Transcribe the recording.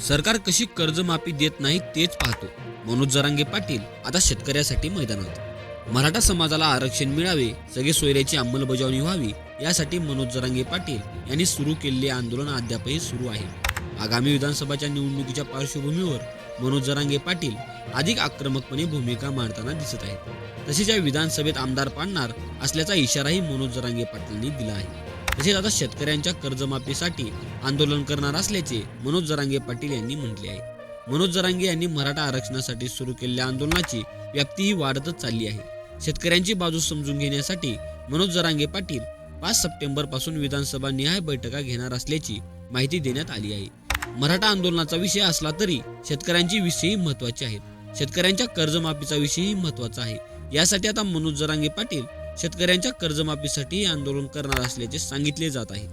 सरकार कशी कर्जमाफी देत नाही तेच पाहतो. मनोज जरांगे पाटील आता शेतकऱ्यासाठी मैदानात. मराठा समाजाला आरक्षण मिळावे, सगळे सोयऱ्याची अंमलबजावणी व्हावी यासाठी मनोज जरांगे पाटील यांनी सुरू केलेले आंदोलन अद्यापही सुरू आहे. आगामी विधानसभाच्या निवडणुकीच्या पार्श्वभूमीवर मनोज जरांगे पाटील अधिक आक्रमकपणे भूमिका मांडताना दिसत आहेत. तसेच या विधानसभेत आमदार पाडणार असल्याचा इशाराही मनोज जरांगे पाटलांनी दिला आहे. तसेच आता शेतकऱ्यांच्या कर्जमाफीसाठी आंदोलन करणार असल्याचे मनोज जरांगे पाटील यांनी म्हटले आहे. मनोज जरांगे यांनी मराठा आरक्षणासाठी सुरू केलेल्या आंदोलनाची व्याप्तीही वाढतच चालली आहे. शेतकऱ्यांची बाजू समजून घेण्यासाठी मनोज जरांगे पाटील 5 सप्टेंबर पासून विधानसभा निहाय बैठका घेणार असल्याची माहिती देण्यात आली आहे. मराठा आंदोलनाचा विषय असला तरी शेतकऱ्यांची विषयही महत्त्वाचे आहेत. शेतकऱ्यांच्या कर्जमाफीचा विषयही महत्त्वाचा आहे. यासाठी आता मनोज जरांगे पाटील शेतकऱ्यांच्या कर्जमाफीसाठी आंदोलन करणार असल्याचे सांगितले जात आहे.